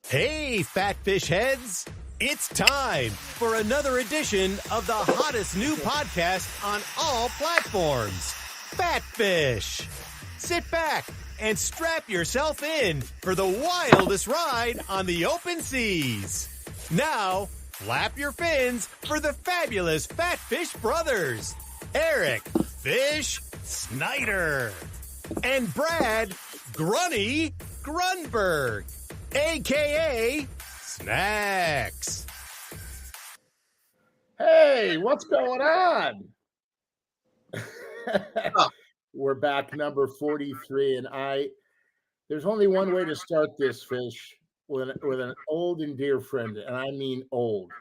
Hey, fat fish heads! It's time for another edition of the hottest new podcast on all platforms, Fat Fish. Sit back and strap yourself in for the wildest ride on the open seas. Now, flap your fins for the fabulous Fat Fish brothers, Eric Fish Snyder and Brad Grunny Grunberg, a.k.a. Snacks. Hey, what's going on? We're back, number 43, and there's only one way to start this, Fish, with an old and dear friend, and I mean old.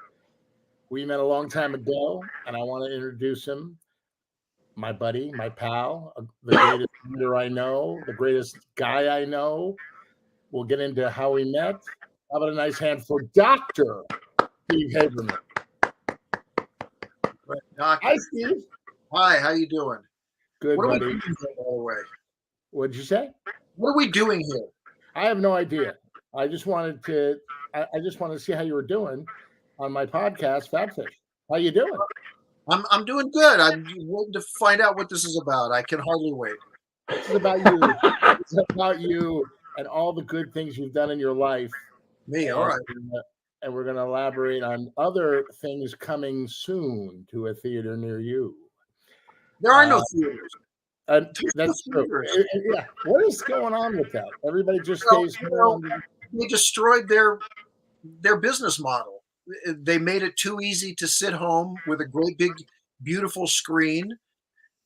We met a long time ago, and I want to introduce him. My buddy, my pal, the greatest leader I know, the greatest guy I know. We'll get into how we met. How about a nice hand for Dr. Steve Haberman? Hi, Steve. Hi, how you doing? Good, what buddy. Are we doing here, by the way? What did you say? What are we doing here? I have no idea. I just wanted to see how you were doing on my podcast, Fat Fish. How you doing? I'm doing good. I'm waiting to find out what this is about. I can hardly wait. This is about you. It's about you and all the good things you've done in your life. Me, all right. And we're going to elaborate on other things coming soon to a theater near you. There are no theaters. That's true. Yeah. What is going on with that? Everybody just stays home. They destroyed their business model. They made it too easy to sit home with a great big beautiful screen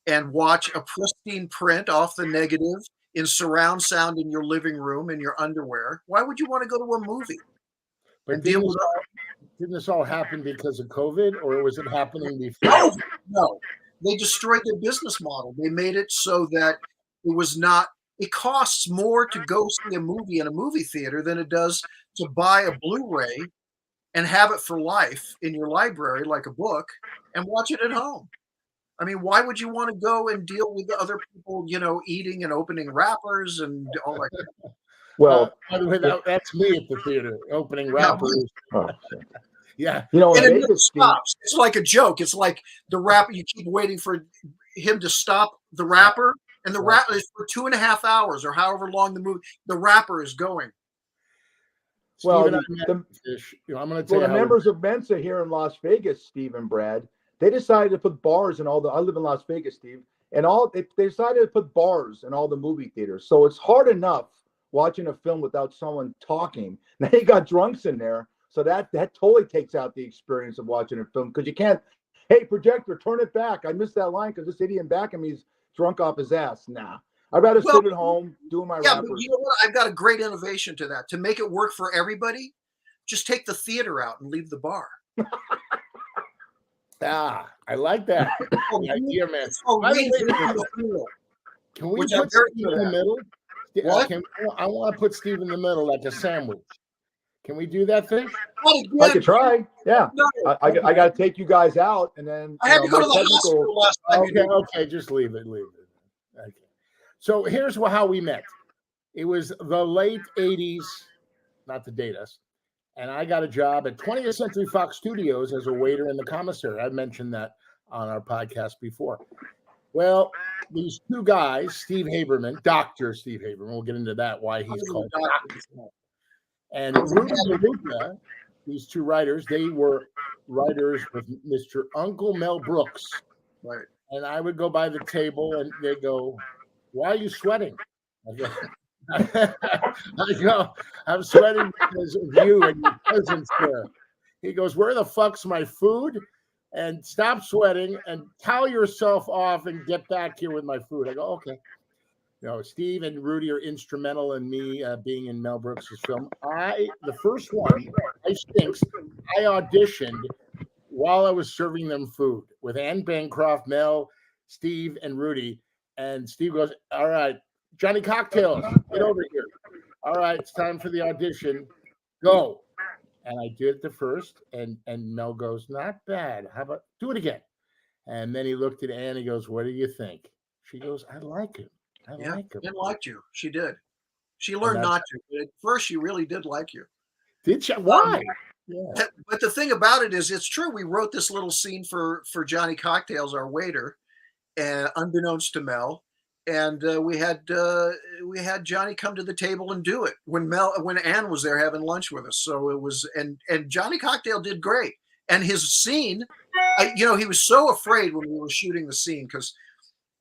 and watch a pristine print off the negative in surround sound in your living room in your underwear. Why would you want to go to a movie? But didn't this all happen because of COVID, or was it happening before? No. They destroyed their business model. They made it so that it costs more to go see a movie in a movie theater than it does to buy a Blu-ray and have it for life in your library like a book and watch it at home. I mean, why would you want to go and deal with the other people, eating and opening wrappers and all that? Well, by the way, that's me at the theater, opening wrappers. Yeah. And it never stops. It's like a joke. It's like the wrapper, you keep waiting for him to stop the wrapper, and the wrapper is for 2.5 hours or however long the wrapper is going. Well, I'm going to tell you the members of Mensa here in Las Vegas, Steve and Brad, they decided to put bars in I live in Las Vegas, Steve, and they decided to put bars in all the movie theaters. So it's hard enough watching a film without someone talking. Now you got drunks in there. So that totally takes out the experience of watching a film, because you can't, hey, projector, turn it back. I missed that line because this idiot back of me is drunk off his ass. Nah. I'd rather sit at home doing my rappers. But you know what? I've got a great innovation to that. To make it work for everybody, just take the theater out and leave the bar. I like that. Idea, man. Can we put Steve in the middle? What? I want to put Steve in the middle like a sandwich. Can we do that, Fish? I could try. Yeah. No. I got to take you guys out, and then I had to go to the hospital last time. Okay, just leave it. Okay. So here's how we met. It was the late 80s, not to date us, and I got a job at 20th Century Fox Studios as a waiter in the commissary. I mentioned that on our podcast before. Well, these two guys, Steve Haberman, Dr. Steve Haberman, we'll get into that, why he's called Dr. And Rudy DeLuca, these two writers, they were writers with Mr. Uncle Mel Brooks. Right. And I would go by the table and they'd go, "Why are you sweating?" I go, "I'm sweating because of you and your presence there." He goes, "Where the fuck's my food? And stop sweating and towel yourself off and get back here with my food." I go, "Okay." Steve and Rudy are instrumental in me being in Mel Brooks' film. The first one, I auditioned while I was serving them food with Anne Bancroft, Mel, Steve, and Rudy. And Steve goes, "All right, Johnny Cocktails, get over here. All right, it's time for the audition. Go." And I did the first, and Mel goes, "Not bad. How about do it again?" And then he looked at Anne. He goes, "What do you think?" She goes, "I like him." I Yeah, like her. Jen liked you. She did. She learned not to, but at first she really did like you. Did she? Why? Yeah. But the thing about it is, it's true. We wrote this little scene for Johnny Cocktails, our waiter, and unbeknownst to Mel, and we had Johnny come to the table and do it when Ann was there having lunch with us. So it was, and Johnny Cocktail did great, and his scene, he was so afraid when we were shooting the scene because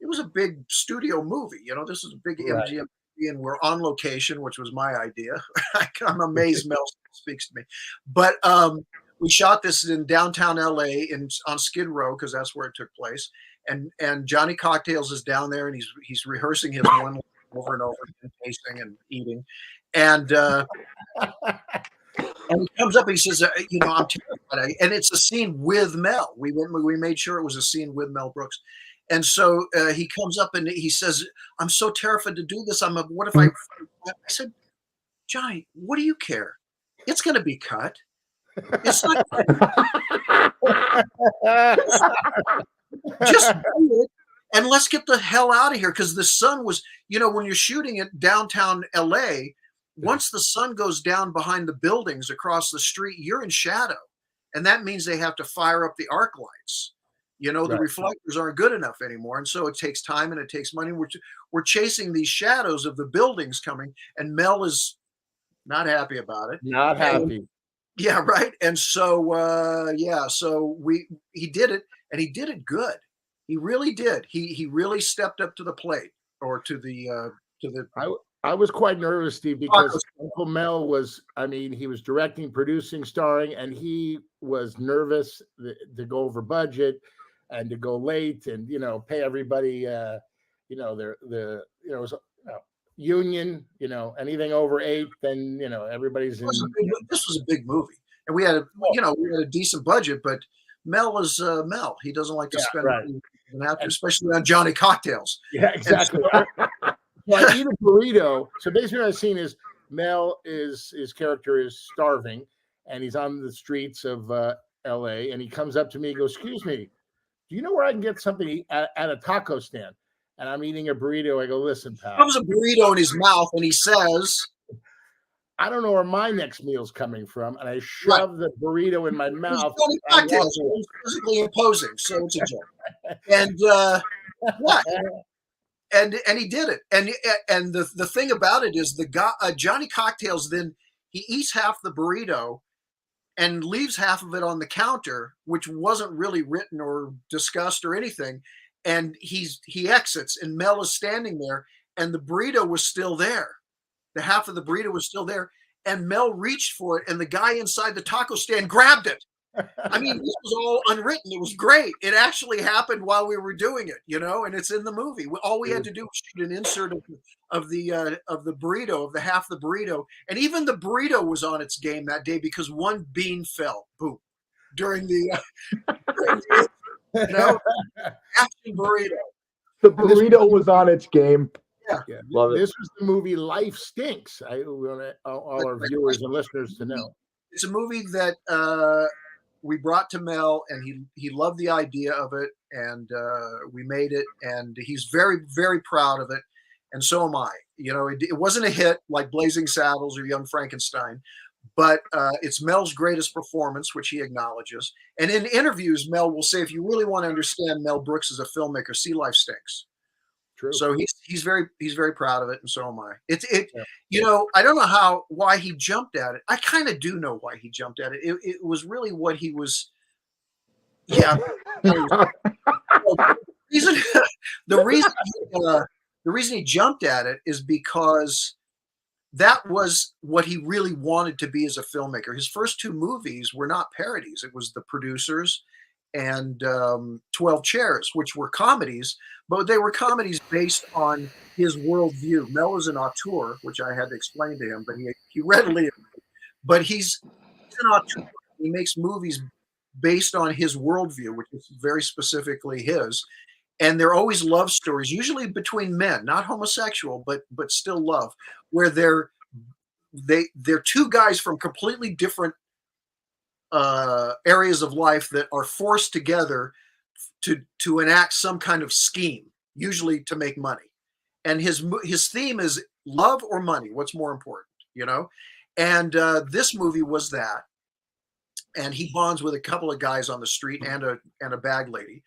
it was a big studio movie. This is a big Right. MGM, and we're on location, which was my idea. I'm amazed Mel speaks to me. But we shot this in downtown LA on Skid Row because that's where it took place. And Johnny Cocktails is down there and he's rehearsing his one over and over and tasting and eating. And and he comes up and he says, I'm terrified. And it's a scene with Mel. We made sure it was a scene with Mel Brooks. And so he comes up and he says, I'm so terrified to do this. What if I said, Johnny, what do you care? It's going to be cut. It's not. Just do it and let's get the hell out of here. Because the sun was, when you're shooting at downtown LA, once the sun goes down behind the buildings across the street, you're in shadow. And that means they have to fire up the arc lights. The reflectors aren't good enough anymore. And so it takes time and it takes money. We're chasing these shadows of the buildings coming. And Mel is not happy about it. Not happy. Yeah, right. And so, so he did it and he did it good. He really did. He really stepped up to the plate or to the. I was quite nervous, Steve, because Uncle Mel was, he was directing, producing, starring, and he was nervous to go over budget and to go late and, pay everybody, union, anything over 8, then, everybody's in. This was a big movie. And we had a decent budget, but Mel is Mel. He doesn't like to spend money, especially on Johnny Cocktails. Yeah, exactly. Well, I eat a burrito. So basically, what I've seen is Mel his character is starving, and he's on the streets of L.A. And he comes up to me, and goes, "Excuse me, do you know where I can get something at a taco stand?" And I'm eating a burrito. I go, "Listen, pal." Comes a burrito in his mouth, and he says, "I don't know where my next meal's coming from," and I shove the burrito in my mouth. Cocktails. He's physically imposing, so it's a joke. And And he did it. And the thing about it is Johnny Cocktails, then he eats half the burrito and leaves half of it on the counter, which wasn't really written or discussed or anything. And he exits, and Mel is standing there, and the burrito was still there. The half of the burrito was still there, and Mel reached for it, and the guy inside the taco stand grabbed it. This was all unwritten. It was great. It actually happened while we were doing it, and it's in the movie. All we had to do was shoot an insert of the burrito, of the half the burrito, and even the burrito was on its game that day because one bean fell, boom, during the action burrito. The burrito was on its game. Yeah. Love it. This was the movie Life Stinks. I want all our viewers and listeners to know. It's a movie that we brought to Mel, and he loved the idea of it, and we made it, and he's very, very proud of it, and so am I. It wasn't a hit like Blazing Saddles or Young Frankenstein, but it's Mel's greatest performance, which he acknowledges. And in interviews, Mel will say, if you really want to understand Mel Brooks as a filmmaker, see Life Stinks. True. So he's very proud of it, and so am I. I don't know why he jumped at it. I kind of do know why he jumped at it. It was really what he was. Yeah. The reason he jumped at it is because that was what he really wanted to be as a filmmaker. His first 2 movies were not parodies. It was The Producers and 12 Chairs, which were comedies, but they were comedies based on his worldview. Mel is an auteur, which I had to explain to him, but he readily, but he's an auteur. He makes movies based on his worldview, which is very specifically his. And they're always love stories, usually between men, not homosexual, but still love, where they're 2 guys from completely different areas of life that are forced together to enact some kind of scheme, usually to make money. and his theme is love or money. What's more important, you know? And this movie was that. And he bonds with a couple of guys on the street and a bag lady,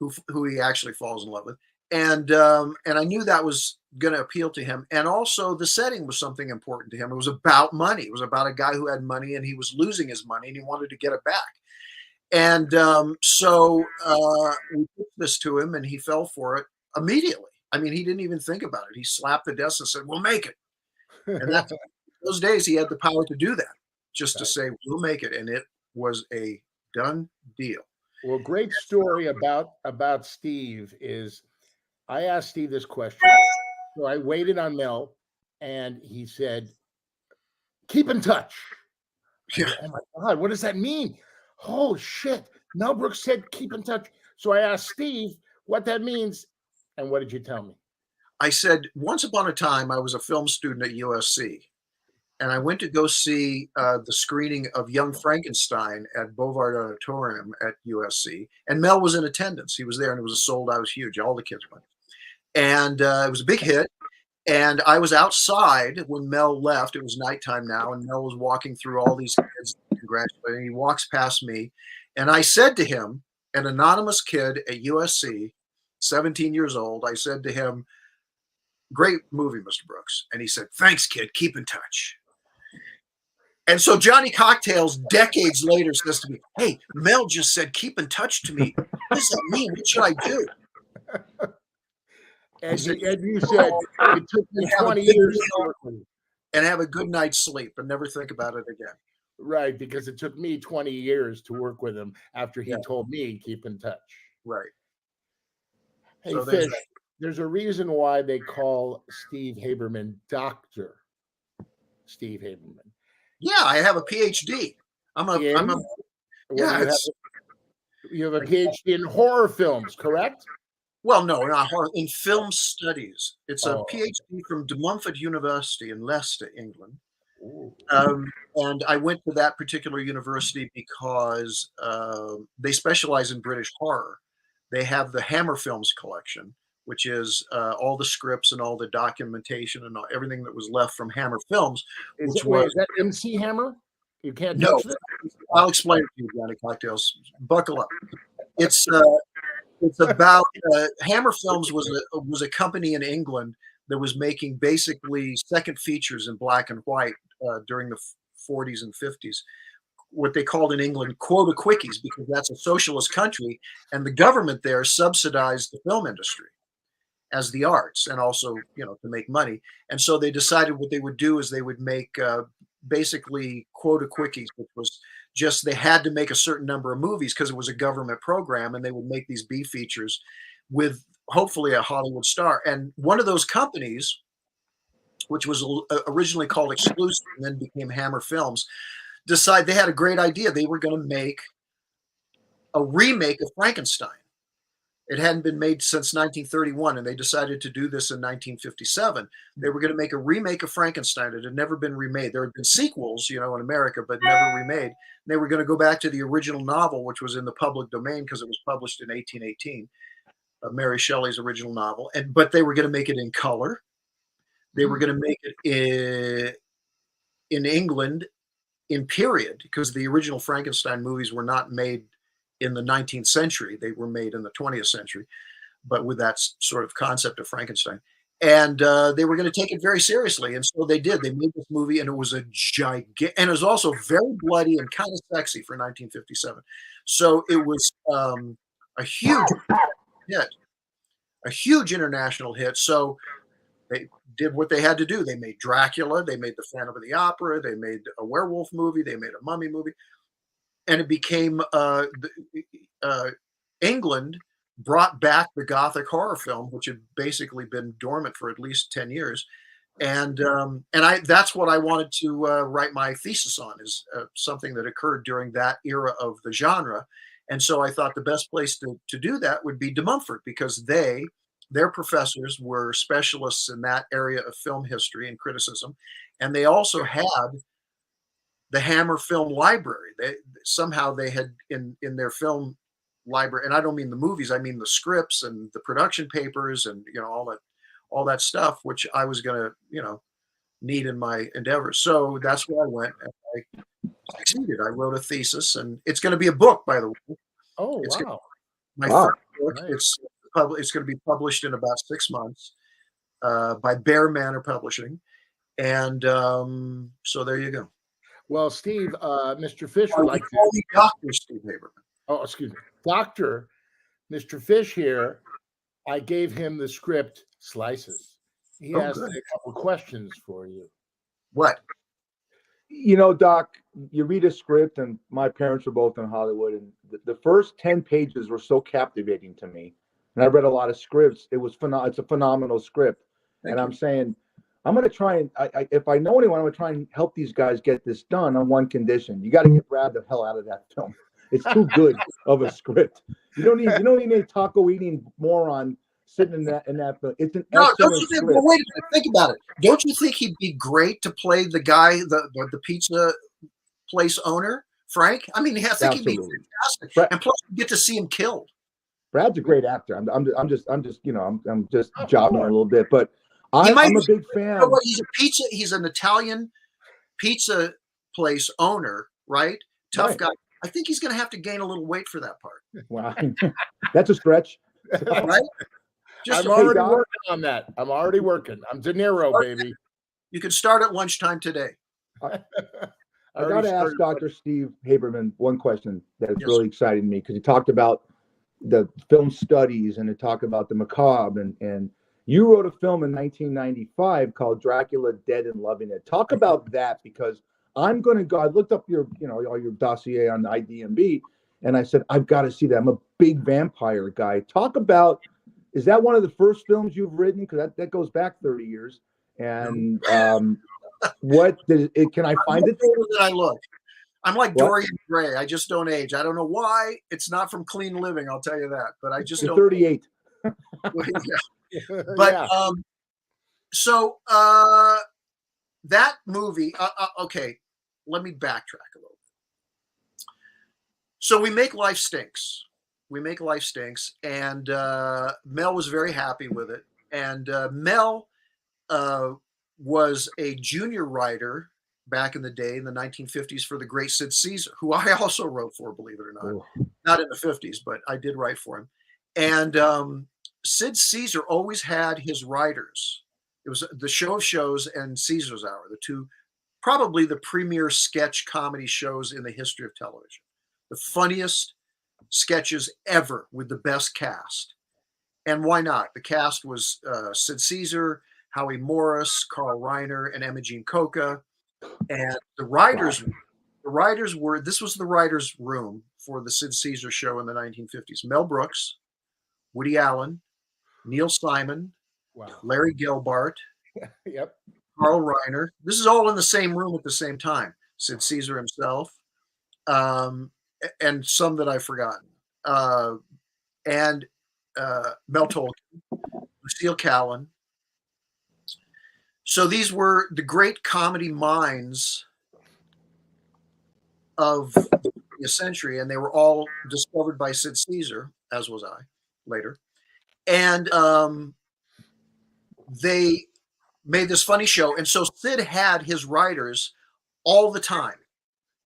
who he actually falls in love with. And I knew that was going to appeal to him. And also the setting was something important to him. It was about money. It was about a guy who had money and he was losing his money and he wanted to get it back. And so we put this to him and he fell for it immediately. I mean, he didn't even think about it. He slapped the desk and said, "We'll make it." And that's those days he had the power to do that, just to say, "We'll make it." And it was a done deal. Well, great story about Steve is I asked Steve this question. So I waited on Mel and he said, "Keep in touch." Yeah. Said, "Oh my God, what does that mean?" Oh shit. Mel Brooks said keep in touch. So I asked Steve what that means. And what did you tell me? I said, once upon a time, I was a film student at USC. And I went to go see the screening of Young Frankenstein at Bovard Auditorium at USC. And Mel was in attendance. He was there and it was a sold out. It was huge. All the kids went. And it was a big hit. And I was outside when Mel left. It was nighttime now. And Mel was walking through all these kids congratulating. He walks past me. And I said to him, an anonymous kid at USC, 17 years old, I said to him, "Great movie, Mr. Brooks." And he said, "Thanks, kid. Keep in touch." And so Johnny Cocktails, decades later, says to me, "Hey, Mel just said keep in touch to me. What does that mean? What should I do?" And said, you said it took me 20 years to work with you. And have a good night's sleep and never think about it again. Right, because it took me 20 years to work with him after he Yeah. told me keep in touch. Right. Hey, So Fish, there's a reason why they call Steve Haberman Dr. Steve Haberman. Yeah, I have a PhD. I'm a What yeah, do you have a PhD in horror films, correct? well, no, not horror, in film studies. It's a Oh. PhD from De Montfort University in Leicester, England. Ooh. And I went to that particular university because they specialize in British horror. They have the Hammer Films collection, which is all the scripts and all the documentation and everything that was left from Hammer Films. Is Which that MC Hammer? You can't No, touch that? I'll explain it to you, Johnny Cocktails. Buckle up. It's about Hammer Films was a company in England that was making basically second features in black and white during the 40s and 50s. What they called in England quota quickies, because that's a socialist country, and the government there subsidized the film industry as the arts, and also to make money. And so they decided what they would do is they would make basically quota quickies, which was just they had to make a certain number of movies because it was a government program, and they would make these B features with hopefully a Hollywood star. And one of those companies, which was originally called Exclusive and then became Hammer Films, decided they had a great idea. They were going to make a remake of Frankenstein. It hadn't been made since 1931, and they decided to do this in 1957. They were going to make a remake of Frankenstein. It had never been remade. There had been sequels, in America, but never remade. They were going to go back to the original novel, which was in the public domain because it was published in 1818, Mary Shelley's original novel. But they were going to make it in color. They were going to make it in England in period, because the original Frankenstein movies were not made in the 19th century. They were made in the 20th century, but with that sort of concept of Frankenstein. And they were going to take it very seriously. And so they did. They made this movie, and it was a gigantic, and it was also very bloody and kind of sexy for 1957. So it was a huge hit, a huge international hit. So they did what they had to do. They made Dracula. They made The Phantom of the Opera. They made a werewolf movie. They made a mummy movie. And it became England brought back the Gothic horror film, which had basically been dormant for at least 10 years. And that's what I wanted to write my thesis on, is something that occurred during that era of the genre. And so I thought the best place to do that would be De Montfort, because their professors were specialists in that area of film history and criticism. And they also had the Hammer Film Library. They had in their film library, and I don't mean the movies, I mean the scripts and the production papers and all that stuff, which I was going to, need in my endeavors. So that's where I went, and I succeeded. I wrote a thesis, and it's going to be a book, by the way. Oh, It's wow. my Wow. first book. Nice. It's going to be published in about 6 months by Bear Manor Publishing, and so there you go. Well, Steve, Mr. Fish I would like like to. call me Dr. Steve Haberman. Oh, excuse me. Doctor, Mr. Fish here, I gave him the script Slices. He asked good. a couple questions for you. What? Doc, you read a script, and my parents were both in Hollywood, and the first 10 pages were so captivating to me. And I read a lot of scripts. It's a phenomenal script. Thank and you. I'm saying, I'm going to try and, if I know anyone, I'm going to try and help these guys get this done on one condition. You got to get Brad the hell out of that film. It's too good of a script. You don't need any taco eating moron sitting in that film. It's an No, don't excellent you think? script. Well, wait a minute. Think about it. Don't you think he'd be great to play the guy, the pizza place owner, Frank? I mean, I think he'd be Absolutely. fantastic. Brad- And plus, you get to see him killed. Brad's a great actor. I'm just Oh, jobbing a little bit, but He might I'm a be- big fan. You know what? He's an Italian pizza place owner, right? Tough Right. guy. I think he's going to have to gain a little weight for that part, Wow, that's a stretch. right? I'm a- already Doc. working on that. I'm already working. I'm De Niro, baby. You can start at lunchtime today. I already got to ask started Dr. Steve Haberman one question that's Yes. really exciting me, because he talked about the film studies and he talked about the macabre, and you wrote a film in 1995 called Dracula Dead and Loving It. Talk about that, because I'm going to go. I looked up your all your dossier on IDMB, and I said, I've got to see that. I'm a big vampire guy. Talk about, is that one of the first films you've written? Because that goes back 30 years. And what did it? Can I find it? Older than I look. I'm like What? Dorian Gray. I just don't age. I don't know why. It's not from clean living, I'll tell you that. But I just You're don't. 38. Yeah. But But so that movie. Okay, let me backtrack a little bit. So we make Life Stinks. And Mel was very happy with it. And Mel was a junior writer back in the day, in the 1950s, for the great Sid Caesar, who I also wrote for, believe it or not. Oh. Not in the 50s, but I did write for him. And Sid Caesar always had his writers. It was the Show of Shows and Caesar's Hour, the two, probably the premier sketch comedy shows in the history of television. The funniest sketches ever with the best cast. And why not? The cast was Sid Caesar, Howie Morris, Carl Reiner, and Imogene Coca. And the writers were, this was the writers' room for the Sid Caesar show in the 1950s. Mel Brooks, Woody Allen, Neil Simon, wow. Larry Gelbart, Yep. Carl Reiner. This is all in the same room at the same time. Sid Caesar himself, and some that I've forgotten. And Mel Tolkien, Lucille Callan. So these were the great comedy minds of the 20th century, and they were all discovered by Sid Caesar, as was I later. And they made this funny show. And so Sid had his writers all the time,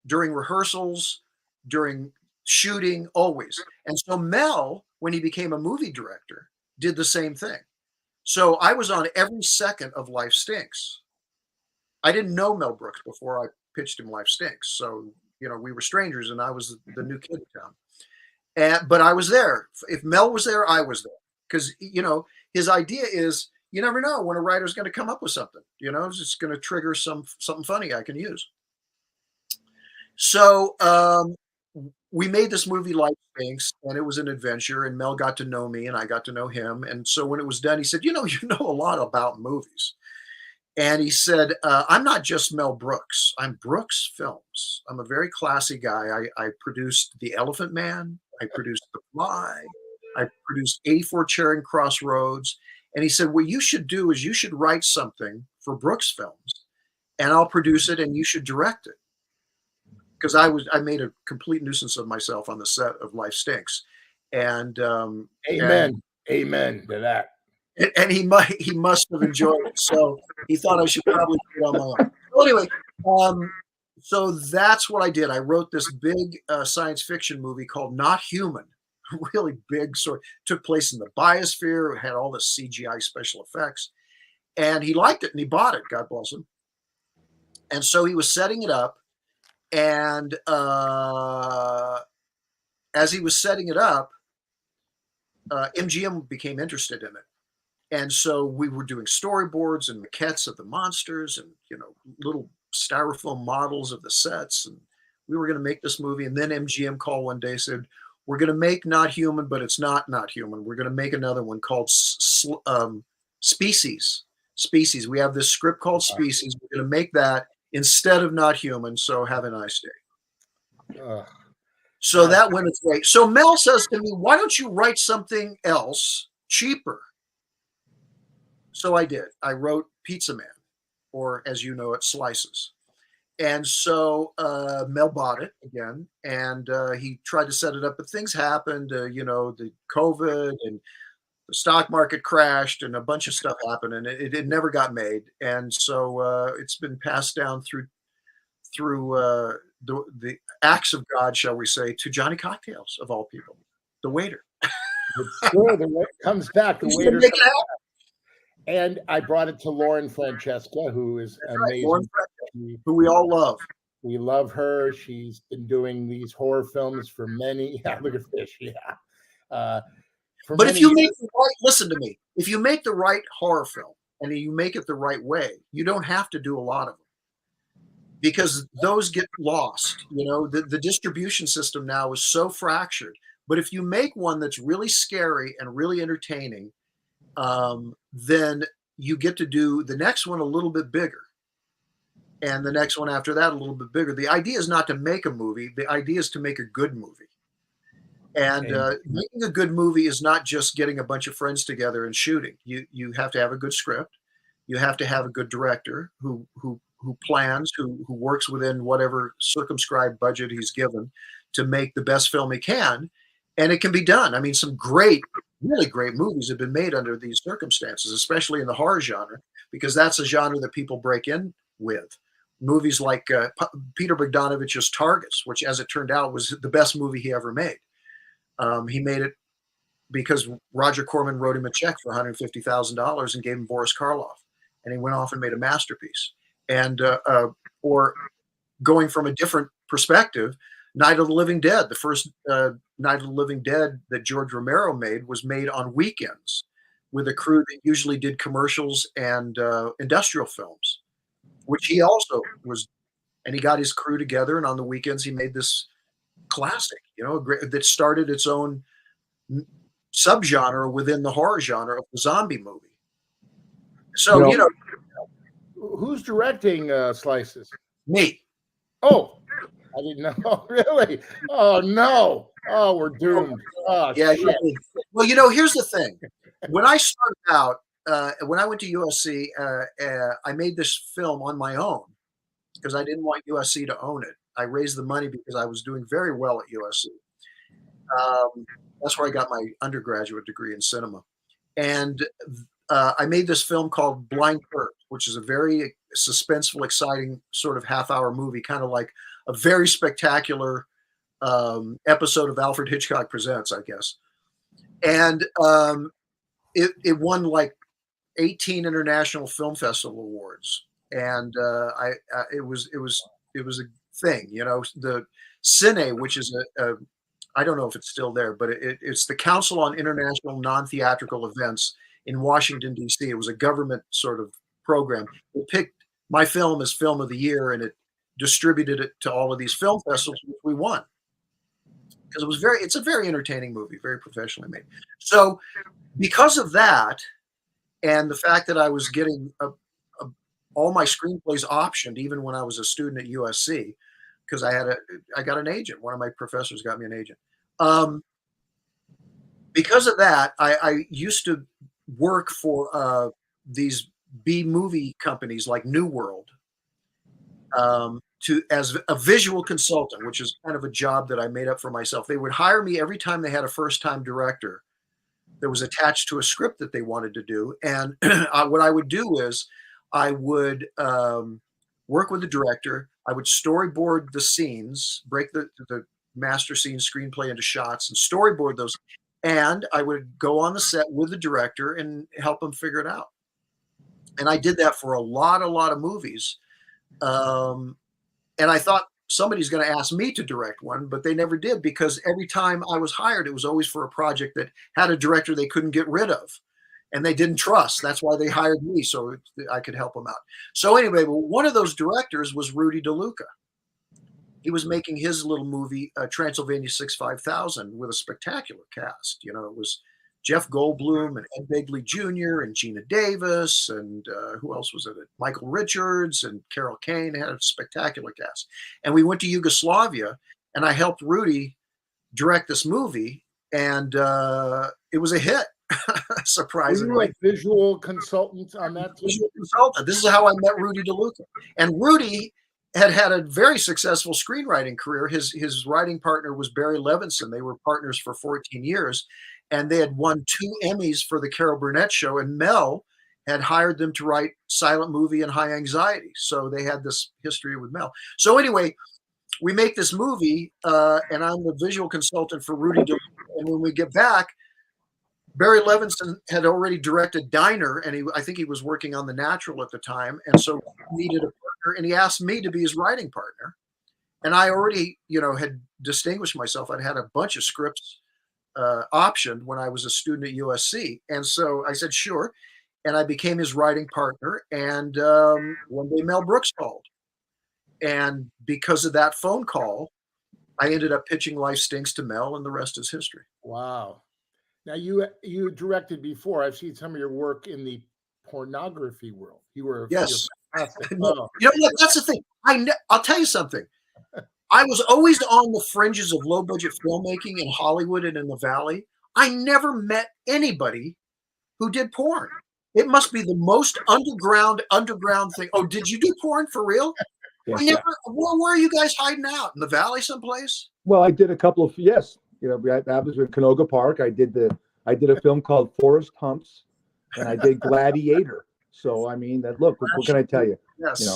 during rehearsals, during shooting, always. And so Mel, when he became a movie director, did the same thing. So I was on every second of Life Stinks. I didn't know Mel Brooks before I pitched him Life Stinks. So, we were strangers, and I was the new kid in town. But I was there. If Mel was there, I was there. Because, his idea is, you never know when a writer's going to come up with something. It's just going to trigger something funny I can use. So we made this movie Life Stinks, and it was an adventure, and Mel got to know me, and I got to know him. And so when it was done, he said, you know a lot about movies. And he said, I'm not just Mel Brooks. I'm Brooks Films. I'm a very classy guy. I produced The Elephant Man. I produced The Fly. I produced 84 Charing Cross Roads. And he said, what you should do is you should write something for Brooks Films, and I'll produce it, and you should direct it. Because I made a complete nuisance of myself on the set of Life Stinks. And Amen to that. and he must have enjoyed it. So he thought I should probably do it on my own. Well, anyway, so that's what I did. I wrote this big science fiction movie called Not Human. Really big, sort took place in the biosphere. It had all this CGI special effects, and he liked it and he bought it. God bless him. And so he was setting it up, and as he was setting it up, MGM became interested in it. And so we were doing storyboards and maquettes of the monsters and, little styrofoam models of the sets. And we were going to make this movie. And then MGM called one day, said, we're going to make Not Human, but it's not Human. We're going to make another one called Species. Species. We have this script called Species. We're going to make that instead of Not Human. So have a nice day. So that went its way. So Mel says to me, why don't you write something else cheaper? So I did. I wrote Pizza Man, or as you know it, Slices. And so Mel bought it again, and he tried to set it up, but things happened, the COVID and the stock market crashed and a bunch of stuff happened, and it never got made. And so it's been passed down through the acts of God, shall we say, to Johnny Cocktails, of all people, the waiter. It's true. The waiter comes back. The waiter. And I brought it to Lauren Francesca, who is amazing. Right, who we all love. We love her. She's been doing these horror films for many. Yeah, look at Fish. Yeah. But if you make the right, listen to me. If you make the right horror film and you make it the right way, you don't have to do a lot of them, because those get lost. The distribution system now is so fractured. But if you make one that's really scary and really entertaining, then you get to do the next one a little bit bigger, and the next one after that a little bit bigger. The idea is not to make a movie. The idea is to make a good movie. And making a good movie is not just getting a bunch of friends together and shooting. You have to have a good script. You have to have a good director who plans, who works within whatever circumscribed budget he's given to make the best film he can. And it can be done. I mean, some really great movies have been made under these circumstances, especially in the horror genre, because that's a genre that people break in with. Movies like Peter Bogdanovich's Targets, which, as it turned out, was the best movie he ever made. He made it because Roger Corman wrote him a check for $150,000 and gave him Boris Karloff, and he went off and made a masterpiece. And or going from a different perspective, Night of the Living Dead, the first Night of the Living Dead that George Romero made, was made on weekends with a crew that usually did commercials and industrial films, which he also was. And he got his crew together, and on the weekends he made this classic, that started its own subgenre within the horror genre of the zombie movie. So, who's directing Slices? Me. Oh, I didn't know. Really? Oh, no. Oh, we're doomed. Oh, yeah. shit. Well, here's the thing. When I started out, when I went to USC, I made this film on my own because I didn't want USC to own it. I raised the money because I was doing very well at USC. That's where I got my undergraduate degree in cinema. And I made this film called Blind Curve, which is a very suspenseful, exciting sort of half-hour movie, kind of like a very spectacular episode of Alfred Hitchcock Presents, I guess. And it won like 18 international film festival awards, and it was a thing. The Cine, which is I don't know if it's still there, but it's the Council on International Non-Theatrical Events in Washington, D.C. It was a government sort of program. It picked my film as Film of the Year, and it distributed it to all of these film festivals, which we won. Because it's a very entertaining movie, very professionally made. So because of that, and the fact that I was getting all my screenplays optioned, even when I was a student at USC, because I got an agent. One of my professors got me an agent. Because of that, I used to work for these B movie companies like New World as a visual consultant, which is kind of a job that I made up for myself. They would hire me every time they had a first-time director that was attached to a script that they wanted to do. And what I would do is I would work with the director. I would storyboard the scenes, break the master scene screenplay into shots and storyboard those. And I would go on the set with the director and help him figure it out. And I did that for a lot of movies. And I thought somebody's going to ask me to direct one, but they never did, because every time I was hired, it was always for a project that had a director they couldn't get rid of and they didn't trust. That's why they hired me, so I could help them out. So anyway, one of those directors was Rudy DeLuca. He was making his little movie, Transylvania 65000, with a spectacular cast. You know, it was Jeff Goldblum and Ed Begley Jr. and Gina Davis and who else was in it? Michael Richards and Carol Kane. Had a spectacular cast. And we went to Yugoslavia, and I helped Rudy direct this movie, and it was a hit. Surprisingly, were you like visual consultants on that? Visual consultant. This is how I met Rudy DeLuca. And Rudy had a very successful screenwriting career. His writing partner was Barry Levinson. They were partners for 14 years. And they had won 2 Emmys for the Carol Burnett Show, and Mel had hired them to write Silent Movie and High Anxiety. So they had this history with Mel. So anyway, we make this movie, and I'm the visual consultant for Rudy DeLuca. And when we get back, Barry Levinson had already directed Diner, and I think he was working on The Natural at the time, and so he needed a partner, and he asked me to be his writing partner. And I already, had distinguished myself. I'd had a bunch of scripts optioned when I was a student at USC. And so I said, sure. And I became his writing partner. And one day Mel Brooks called. And because of that phone call, I ended up pitching Life Stinks to Mel, and the rest is history. Wow. Now you directed before. I've seen some of your work in the pornography world. Yes. Oh. You know what? That's the thing. I'll tell you something. I was always on the fringes of low budget filmmaking in Hollywood and in the Valley. I never met anybody who did porn. It must be the most underground thing. Oh, did you do porn for real? Yeah. Where are you guys hiding out? In the Valley someplace? Well, I did a couple of, yes. I was in Canoga Park. I did a film called Forest Humps, and I did Gladiator. So I mean, what can I tell you? Yes.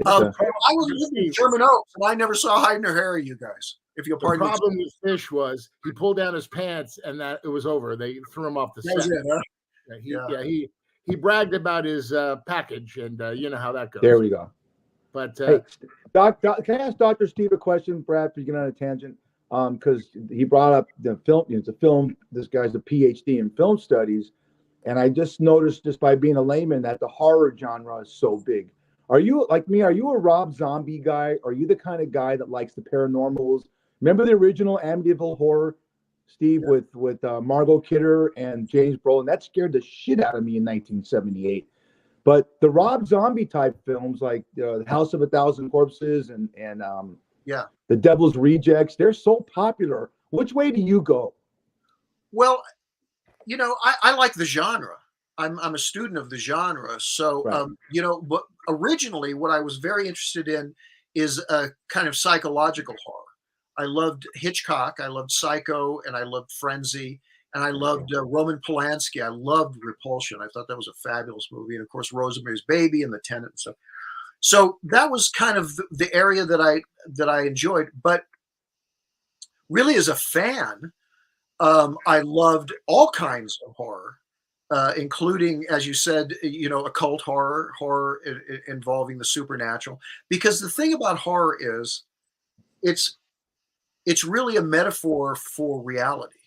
I was living in Sherman Oaks, and I never saw hide nor hair of you guys. If you'll pardon me. The problem with Fish was he pulled down his pants, and that it was over. They threw him off the set. He bragged about his package, and you know how that goes. There we go. But hey, Doc, can I ask Dr. Steve a question, Brad, for you get on a tangent? Because he brought up the film. It's a film. This guy's a PhD in film studies, and I just noticed, just by being a layman, that the horror genre is so big. Are you like me? Are you a Rob Zombie guy? Are you the kind of guy that likes the paranormals? Remember the original Amityville Horror, Steve, with Margot Kidder and James Brolin? That scared the shit out of me in 1978. But the Rob Zombie type films, like House of a Thousand Corpses and The Devil's Rejects, they're so popular. Which way do you go? Well, I like the genre. I'm a student of the genre. So, right. But originally what I was very interested in is a kind of psychological horror. I loved Hitchcock. I loved Psycho, and I loved Frenzy, and I loved Roman Polanski. I loved Repulsion. I thought that was a fabulous movie. And of course, Rosemary's Baby and The Tenant and stuff. So that was kind of the area that I enjoyed. But really, as a fan, I loved all kinds of horror. Including, as you said, occult horror involving the supernatural. Because the thing about horror is, it's really a metaphor for reality.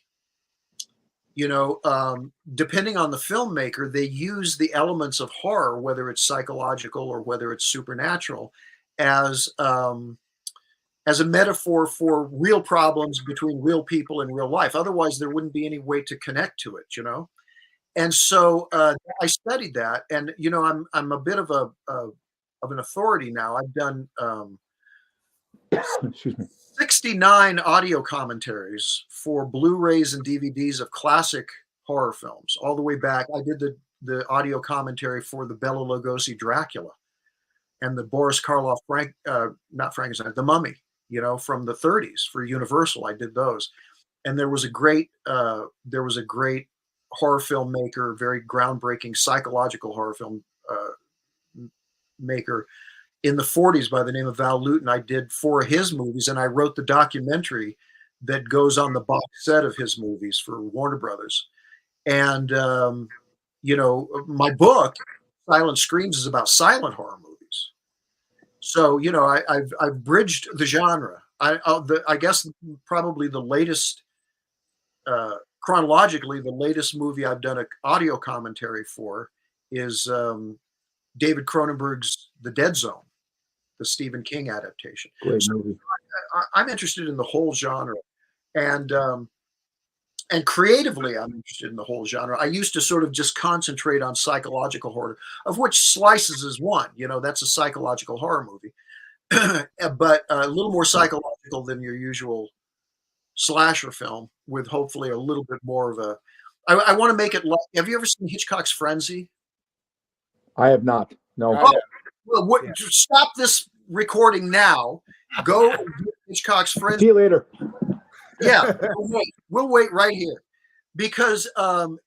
Depending on the filmmaker, they use the elements of horror, whether it's psychological or whether it's supernatural, as a metaphor for real problems between real people in real life. Otherwise, there wouldn't be any way to connect to it. And so I studied that, and I'm a bit of an authority now. I've done 69 audio commentaries for Blu-rays and DVDs of classic horror films, all the way back. I did the audio commentary for the Bela Lugosi Dracula and the Boris Karloff not Frankenstein, The Mummy, from the 30s for Universal. I did those, and there was a great horror filmmaker, very groundbreaking psychological horror film maker in the 40s by the name of Val Lewton. I did 4 of his movies, and I wrote the documentary that goes on the box set of his movies for Warner Brothers. And, my book, Silent Screams, is about silent horror movies. So, I've bridged the genre. I guess probably the latest, chronologically, the latest movie I've done an audio commentary for is David Cronenberg's The Dead Zone, the Stephen King adaptation. Great movie. I'm interested in the whole genre, and creatively, I'm interested in the whole genre. I used to sort of just concentrate on psychological horror, of which Slices is one. That's a psychological horror movie, but a little more psychological than your usual slasher film, with hopefully a little bit more of a. I want to make it like. Have you ever seen Hitchcock's Frenzy? I have not. No. Well, stop this recording now. Go to Hitchcock's Frenzy. See you later. Yeah, we'll wait right here, because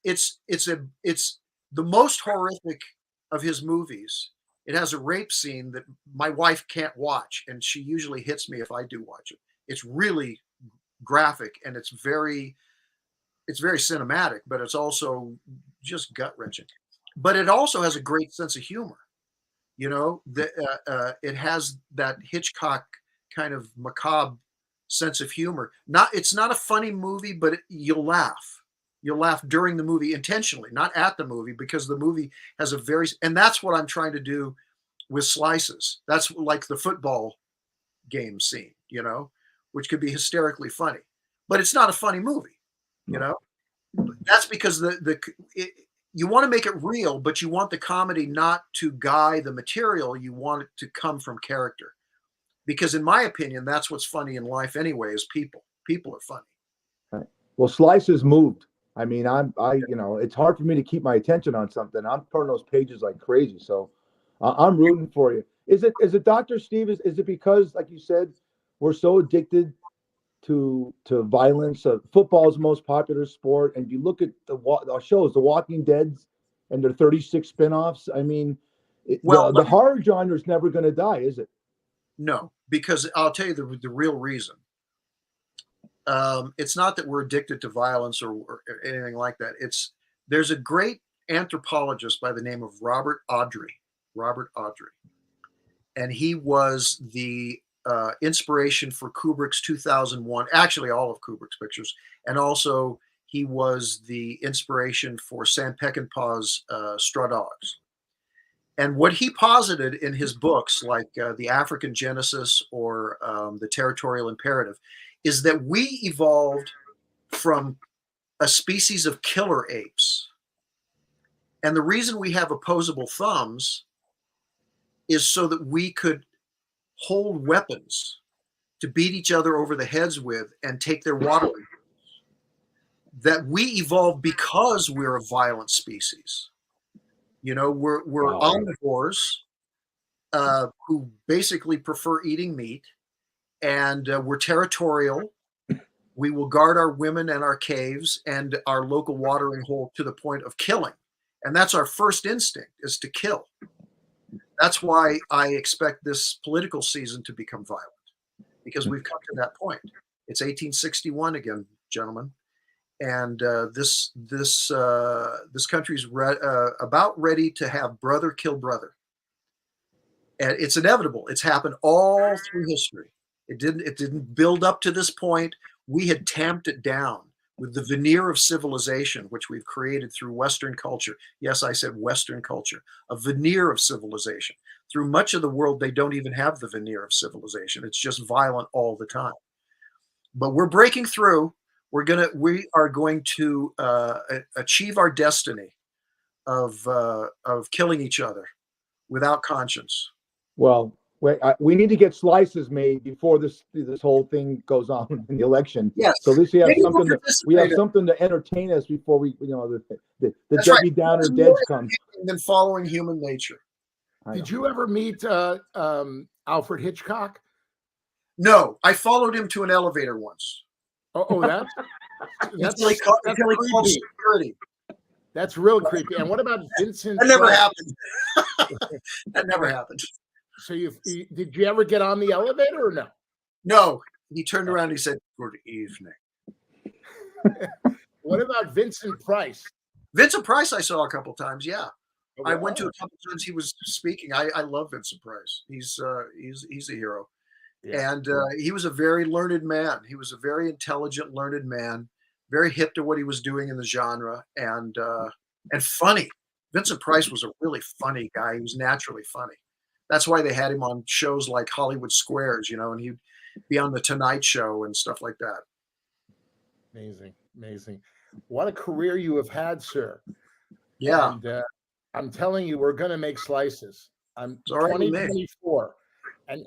it's the most horrific of his movies. It has a rape scene that my wife can't watch, and she usually hits me if I do watch it. It's really graphic, and it's very cinematic, but it's also just gut-wrenching. But it also has a great sense of humor. It has that Hitchcock kind of macabre sense of humor. It's not a funny movie, but you'll laugh. You'll laugh during the movie intentionally, not at the movie, because the movie has and that's what I'm trying to do with Slices. That's like the football game scene, which could be hysterically funny, but it's not a funny movie, That's because you want to make it real, but you want the comedy not to guy the material. You want it to come from character. Because in my opinion, that's what's funny in life anyway, is people. People are funny. Right. Well, Slices moved. I mean, it's hard for me to keep my attention on something. I'm turning those pages like crazy. So I'm rooting for you. Is it Dr. Steve? Is it because, like you said, we're so addicted to violence? Football is the most popular sport. And you look at the shows, The Walking Dead and their 36 spinoffs. I mean, the horror genre is never going to die, is it? No, because I'll tell you the real reason. It's not that we're addicted to violence or anything like that. There's a great anthropologist by the name of Robert Audrey, and he was the inspiration for Kubrick's 2001, actually all of Kubrick's pictures, and also he was the inspiration for Sam Peckinpah's Straw Dogs. And what he posited in his books, like The African Genesis or The Territorial Imperative, is that we evolved from a species of killer apes. And the reason we have opposable thumbs is so that we could hold weapons to beat each other over the heads with and take their water. That we evolved because we're a violent species. We're omnivores who basically prefer eating meat, and we're territorial. We will guard our women and our caves and our local watering hole to the point of killing. And that's our first instinct, is to kill. That's why I expect this political season to become violent, because we've come to that point. It's 1861 again, gentlemen. And this country's about ready to have brother kill brother, and it's inevitable. It's happened all through history. It didn't build up to this point. We had tamped it down with the veneer of civilization, which we've created through Western culture. Yes, I said Western culture, a veneer of civilization. Through much of the world, they don't even have the veneer of civilization. It's just violent all the time. But we're breaking through. We are going to achieve our destiny of killing each other without conscience. Well, we need to get Slices made before this whole thing goes on in the election. Yes. So at least we have something to entertain us before the Debbie right. Downer Dead comes. Than following human nature. Did you ever meet Alfred Hitchcock? No, I followed him to an elevator once. Oh, that's until he called security. That's real creepy. And what about Vincent? That never Price? happened. That never happened. So did you ever get on the elevator or no? No, he turned around and he said, "Good evening." What about Vincent Price? Vincent Price, I saw a couple times. Yeah, Oh, I went to wow. a couple times. He was speaking. I love Vincent Price. He's a hero, Yeah. and he was a very learned man. He was a very intelligent, learned man, very hip to what he was doing in the genre, and funny. Vincent Price was a really funny guy. He was naturally funny. That's why they had him on shows like Hollywood Squares, and he'd be on the Tonight Show and stuff like that. Amazing, amazing. What a career you have had, sir. Yeah. And I'm telling you, we're going to make slices. I'm It's already made. 2024. And,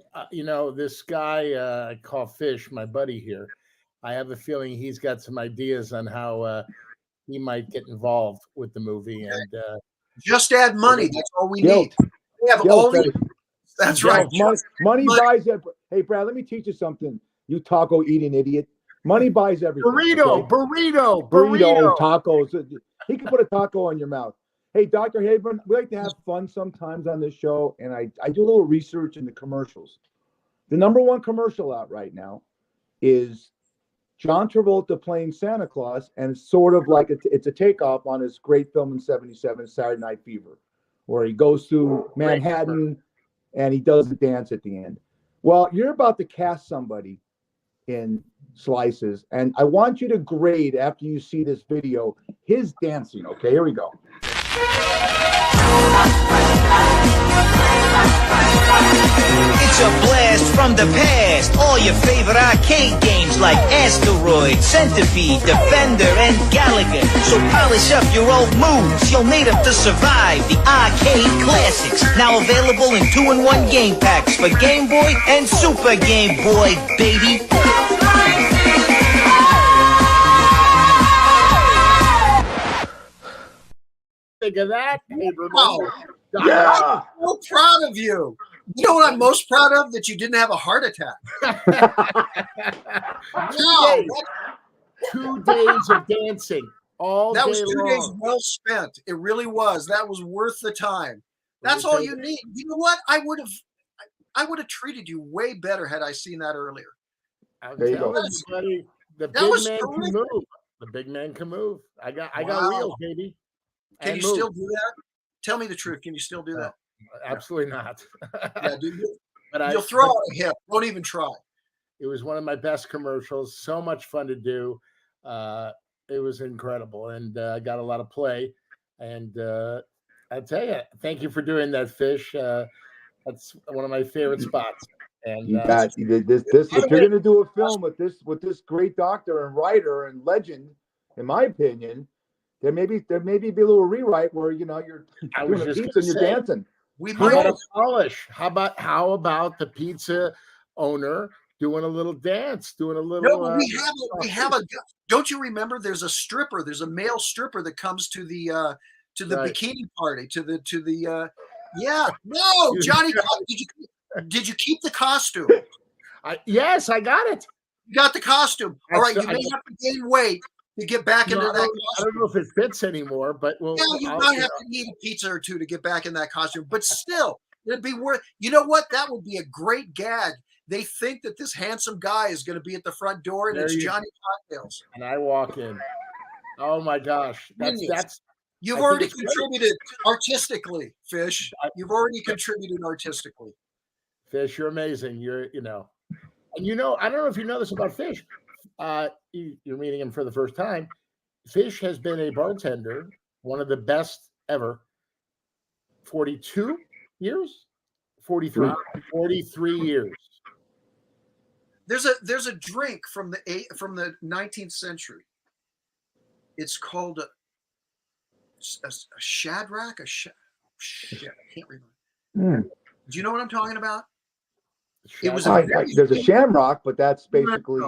this guy I call Fish, my buddy here, I have a feeling he's got some ideas on how he might get involved with the movie. And Just add money. That's all we Guilt. need. We have Guilt, all the. Brad. That's Guilt. right. Money money. buys it. Hey, Brad, let me teach you something. You taco eating idiot. Money buys everything. burrito, okay? burrito. Tacos. He can put a taco on your mouth. Hey, Dr. Haberman, we like to have fun sometimes on this show, and I do a little research into commercials. The number one commercial out right now is John Travolta playing Santa Claus, and it's sort of like it's a takeoff on his great film in '77, Saturday Night Fever, where he goes through Manhattan and he does the dance at the end. Well, you're about to cast somebody in Slices, and I want you to grade after you see this video his dancing. Okay, here we go. It's a blast from the past. All your favorite arcade games like Asteroid, Centipede, Defender, and Galaga. So polish up your old moves. You'll need them to survive the arcade classics. Now available in 2-in-1 game packs for Game Boy and Super Game Boy, baby. Think of that. Wow. Yeah. I'm so proud of you. You know what I'm most proud of? That you didn't have a heart attack. Wow. 2 days of dancing all That day was 2 long. days well spent. It really was. That was worth the time. That's all you need. You know what? I would have treated you way better had I seen that earlier. I'm There you telling go. you, buddy, the That big was man can terrific. move. The big man can move. I got Wow. wheels, baby. Can And you move. still do that? Tell me the truth. Can you still do that? Absolutely not. Yeah, dude. But You'll throw out a hip. Don't even try. It was one of my best commercials. So much fun to do. It was incredible, and I got a lot of play. And I tell you, thank you for doing that, Fish. That's one of my favorite spots. And You got this. If you're going to do a film with this great doctor and writer and legend, in my opinion, there may be a little rewrite where you're I doing was a just pizza and you're gonna say, dancing. We how about might. a polish? How about the pizza owner doing a little dance, doing a little? No, but we have a. Don't you remember? There's a stripper. There's a male stripper that comes to the Right. bikini party. Yeah. No, Johnny. Did you keep the costume? Yes, I got it. You got the costume. All right. That's- You may have to gain weight to get back No, into I that don't costume. know if it fits anymore, but Yeah, you might have to eat a pizza or two to get back in that costume. But still, it'd be worth. You know what? That would be a great gag. They think that this handsome guy is going to be at the front door, and it's Johnny Cocktails. And I walk in. Oh my gosh, that's. You've I already think it's great. contributed artistically, Fish. You've already contributed artistically. Fish, you're amazing. And I don't know if you know this about Fish. You're meeting him for the first time. Fish has been a bartender, one of the best ever. 42 years, 43 years. There's a drink from the 19th century. It's called a Shadrach. Shit, I can't remember. Do you know what I'm talking about? It was There's a Shamrock, but that's basically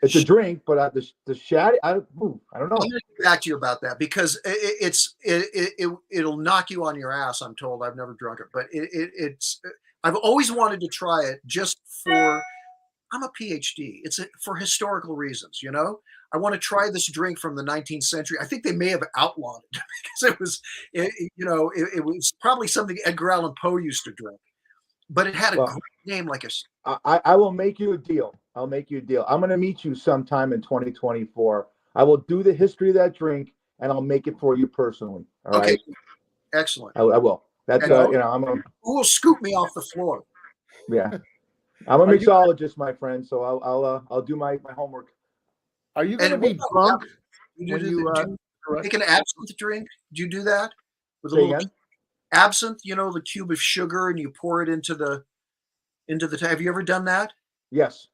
it's a drink. But the Shad, I don't know. I'm going to get back to you about that because it'll knock you on your ass. I'm told. I've never drunk it, but it's. I've always wanted to try it just for I'm a PhD. It's for historical reasons, you know. I want to try this drink from the 19th century. I think they may have outlawed it because it was probably something Edgar Allan Poe used to drink, but it had a Well, great name like a. I will make you a deal. I'll make you a deal. I'm going to meet you sometime in 2024. I will do the history of that drink, and I'll make it for you personally. All right. Okay, excellent. I will. That's I'm a. Who will scoop me off the floor? Yeah, I'm a mixologist, my friend. So I'll do my homework. Are you going to be drunk when you make an absinthe drink? Do you do that with a Say little again? absinthe? You know, the cube of sugar, and you pour it into the. Have you ever done that? Yes.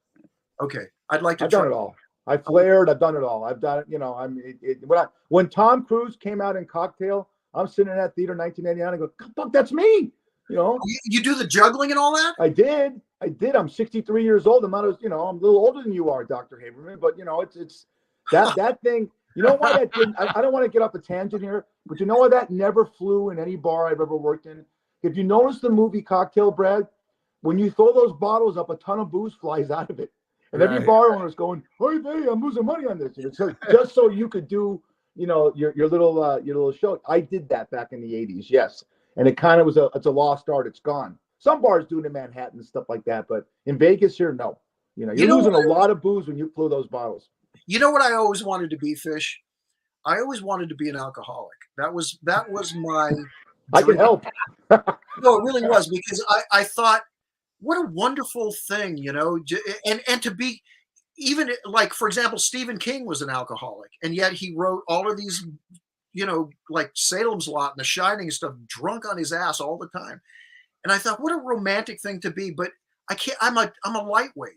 Okay, I'd like to. I've done it all. I flared. I've done it all. I've done it. You know, when Tom Cruise came out in Cocktail, I'm sitting in that theater, 1989. I go, fuck, that's me. You know. You do the juggling and all that. I did. I'm 63 years old. I'm not as I'm a little older than you are, Dr. Haberman. But it's that thing. You know why that didn't? I don't want to get off a tangent here, but you know why that never flew in any bar I've ever worked in. If you notice the movie Cocktail, Brad, when you throw those bottles up, a ton of booze flies out of it. And every bar owner is going, "Hey, I'm losing money on this." And it's just so you could do, your little show. I did that back in the 80s, yes. And it kind of was it's a lost art. It's gone. Some bars do it in Manhattan and stuff like that, but in Vegas here, no. You're losing a lot of booze when you flew those bottles. You know what I always wanted to be, Fish? I always wanted to be an alcoholic. That was my. I can help. No, it really was, because I thought, what a wonderful thing, and to be, even like, for example, Stephen King was an alcoholic, and yet he wrote all of these, like Salem's Lot and The Shining and stuff, drunk on his ass all the time. And I thought, what a romantic thing to be, but I can't. I'm a lightweight,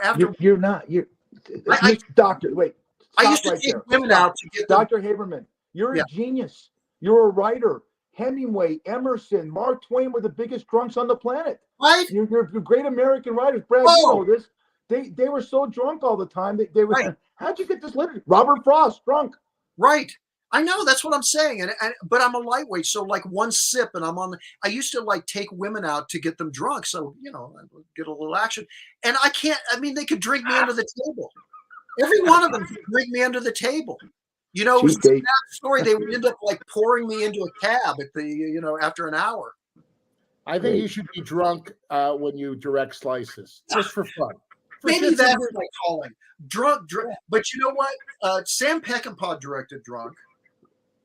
After you're not. Doctor. Wait. I used to take women out to get them. Dr. Haberman, you're a genius. You're a writer. Hemingway, Emerson, Mark Twain were the biggest drunks on the planet. Right? You're great American writers. Brad, you know this. They were so drunk all the time. They were. Right. How'd you get this literature? Robert Frost, drunk. Right. I know, that's what I'm saying. But I'm a lightweight, so like one sip and I used to like take women out to get them drunk, so I would get a little action. And I can't. I mean, they could drink me under the table. Every one of them could drink me under the table. It was that story. They would end up like pouring me into a cab at the after an hour. I think you should be drunk when you direct slices, just for fun. Maybe that's my calling. Drunk. But you know what? Sam Peckinpah directed Drunk,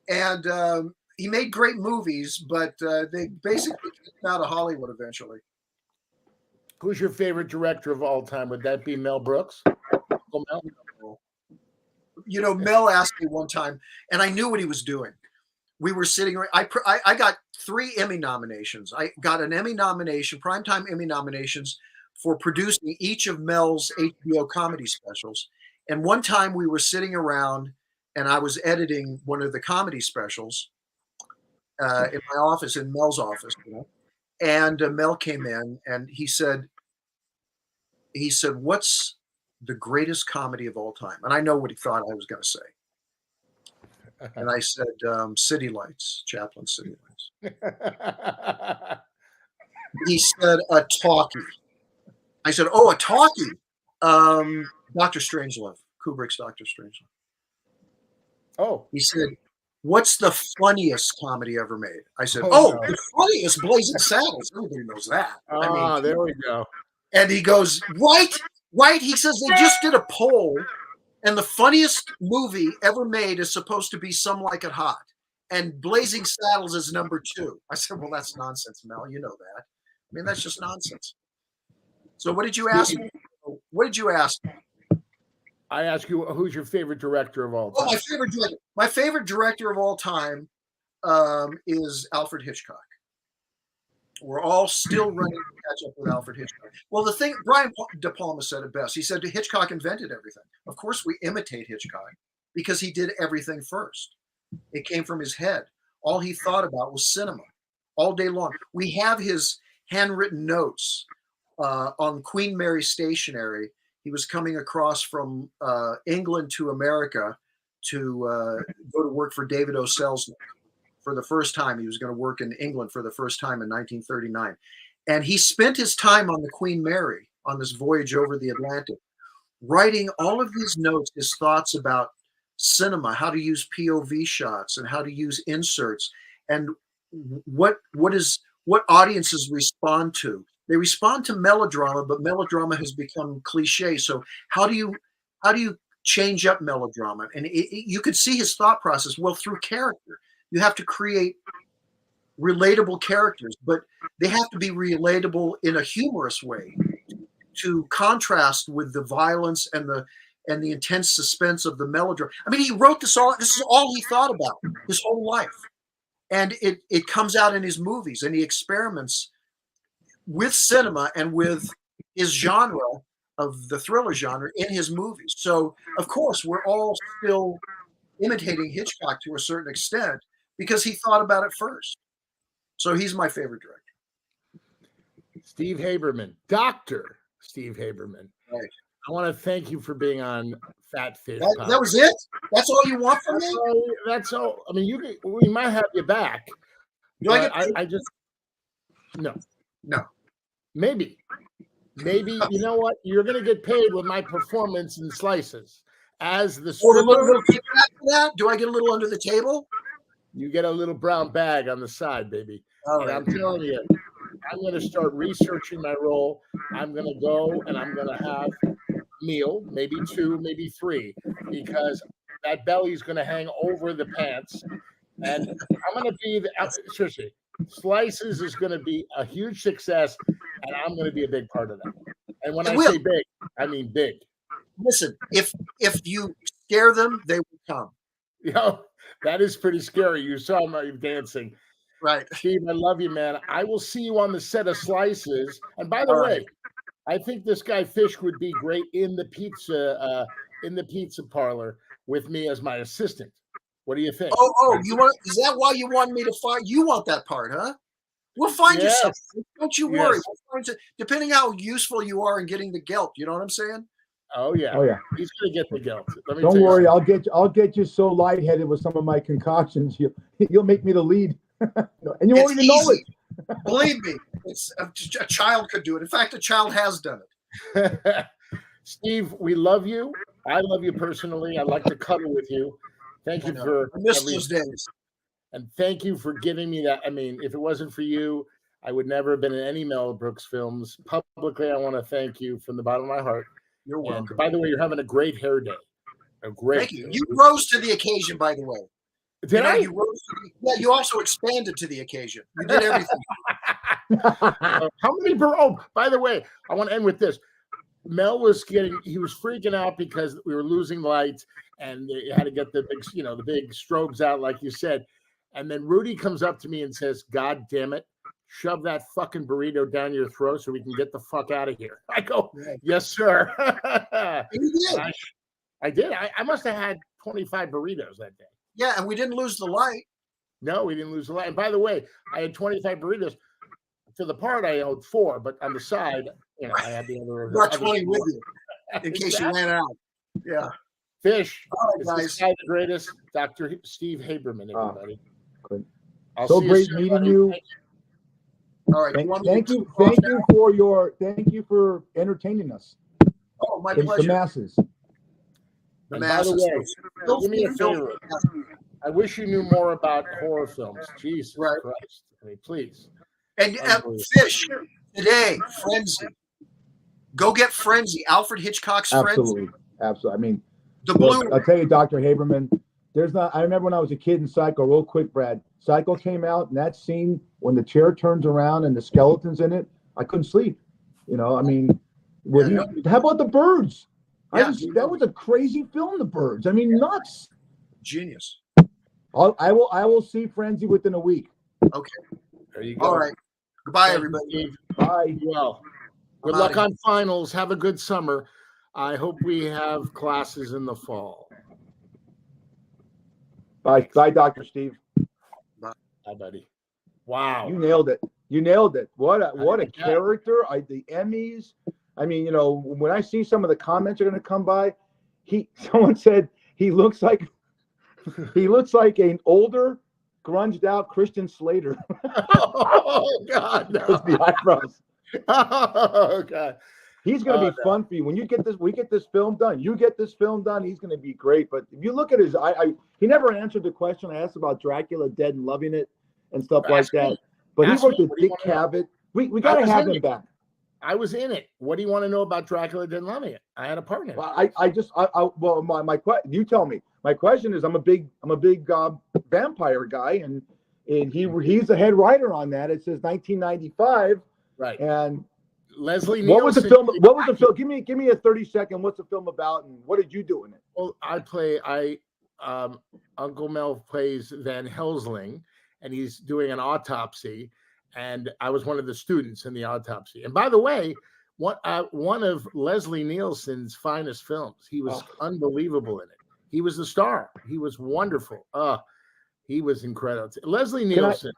and he made great movies, but they basically kicked him out of Hollywood eventually. Who's your favorite director of all time? Would that be Mel Brooks? Mel? Mel asked me one time, and I knew what he was doing. We were sitting. I got 3 Emmy nominations. I got an Emmy nomination, primetime Emmy nominations, for producing each of Mel's HBO comedy specials. And one time we were sitting around, and I was editing one of the comedy specials in my office, in Mel's office. And Mel came in, and he said, "What's the greatest comedy of all time?" And I know what he thought I was going to say. And I said, City Lights, Chaplin City Lights. He said, a talkie. I said, oh, a talkie. Dr. Strangelove, Kubrick's Dr. Strangelove. Oh. He said, what's the funniest comedy ever made? I said, the funniest, Blazing Saddles. Everybody knows that. There we go. And he goes, right. He says, they just did a poll, and the funniest movie ever made is supposed to be Some Like It Hot. And Blazing Saddles is number 2. I said, well, that's nonsense, Mel. You know that. I mean, that's just nonsense. So what did you ask me? What did you ask me? I asked you, who's your favorite director of all time? Oh, my favorite director of all time is Alfred Hitchcock. We're all still running to catch up with Alfred Hitchcock. Well, the thing, Brian De Palma said it best. He said Hitchcock invented everything. Of course, we imitate Hitchcock because he did everything first. It came from his head. All he thought about was cinema all day long. We have his handwritten notes on Queen Mary stationery. He was coming across from England to America to go to work for David O. Selznick. For the first time, he was going to work in England for the first time in 1939. And he spent his time on the Queen Mary on this voyage over the Atlantic, writing all of these notes, his thoughts about cinema, how to use POV shots and how to use inserts, and what audiences respond to. They respond to melodrama, but melodrama has become cliche. So how do you change up melodrama? And you could see his thought process. Well, through character, you have to create relatable characters, but they have to be relatable in a humorous way to contrast with the violence and the intense suspense of the melodrama. I mean, he wrote this all. This is all he thought about his whole life, and it comes out in his movies, and he experiments with cinema and with his genre of the thriller genre in his movies. So, of course, we're all still imitating Hitchcock to a certain extent because he thought about it first. So he's my favorite director. Steve Haberman, Dr. Steve Haberman. Right. I want to thank you for being on Fat Fish. That was it? That's all you want from me? That's all. I mean, we might have you back. I just no. Maybe. You know what? You're going to get paid with my performance in Slices as the stripper. A little kickback for that? Do I get a little under the table? You get a little brown bag on the side, baby. All and right. I'm telling you, I'm going to start researching my role. I'm going to go and I'm going to have a meal, maybe 2, maybe 3, because that belly's going to hang over the pants. And I'm going to be seriously, Slices is going to be a huge success, and I'm going to be a big part of that. And when I say big, I mean big. Listen, if you scare them, they will come. That is pretty scary. You saw my dancing. Right. Steve, I love you, man. I will see you on the set of Slices. And by the way, I think this guy Fish would be great in the pizza parlor with me as my assistant. What do you think? Is that why you want me to find? You want that part, huh? We'll find you something. Don't you worry. Yes. We'll find depending how useful you are in getting the gelt. You know what I'm saying? Oh yeah. He's gonna get the guilt. Don't worry, I'll get you so lightheaded with some of my concoctions. You'll make me the lead, and you won't even know it. Believe me, a child could do it. In fact, a child has done it. Steve, we love you. I love you personally. I'd like to cuddle with you. Thank you for I miss those days. And thank you for giving me that. I mean, if it wasn't for you, I would never have been in any Mel Brooks films. Publicly, I want to thank you from the bottom of my heart. You're welcome. And by the way, you're having a great hair day. Thank you. You rose to the occasion, by the way. Did I? You also expanded to the occasion. You did everything. How many? By the way, I want to end with this. Mel was freaking out because we were losing lights and they had to get the big strobes out, like you said. And then Rudy comes up to me and says, "God damn it, shove that fucking burrito down your throat so we can get the fuck out of here." I go, "Yes, sir." You did. I did. I must have had 25 burritos that day. Yeah, and we didn't lose the light. No, we didn't lose the light. And by the way, I had 25 burritos. To the part, I owed 4, but on the side, I had the other. Brought 20 with you in case you ran out. Yeah. Fish. All right, guys. This guy, the greatest, Dr. Steve Haberman, everybody. So great meeting you. All right. Thank you for entertaining us. Oh, my pleasure. The masses. The masses. By the way, do me a favor. I wish you knew more about horror films. Jesus Christ. I mean, please. And Fish, today, Frenzy. Go get Frenzy. Alfred Hitchcock's Frenzy. Absolutely. I mean, the blue. I'll tell you, Dr. Haberman, I remember when I was a kid in Psycho, real quick, Brad. Psycho came out, and that scene when the chair turns around and the skeleton's in it, I couldn't sleep. I mean, how about the birds? That was a crazy film, The Birds. I mean, nuts. Genius. I will see Frenzy within a week. Okay. There you go. All right. Goodbye, everybody. Bye. Well, good luck on finals. Have a good summer. I hope we have classes in the fall. Bye, Dr. Steve. Bye, buddy. Wow. You nailed it. What a character. The Emmys. I mean, when I see some of the comments are going to come by, someone said he looks like an older, grunged out Christian Slater. Oh God, no. The eyebrows. Oh God. He's going to be fun for you when you get this. We get this film done. You get this film done. He's going to be great. But if you look at his, he never answered the question I asked about Dracula Dead and Loving It and stuff like that. But he worked with Dick Cavett. We got to have him back. I was in it. What do you want to know about Dracula Dead and Loving It? I had a partner. Well, my you tell me. My question is, I'm a big vampire guy, and he's the head writer on that. It says 1995, right? And Leslie Nielsen. What was the film? What was the film? Give me a 30-second. What's the film about, and what did you do in it? Well, Uncle Mel plays Van Helsing, and he's doing an autopsy, and I was one of the students in the autopsy. And by the way, one of Leslie Nielsen's finest films. He was unbelievable in it. He was the star. He was wonderful. He was incredible. Leslie Nielsen.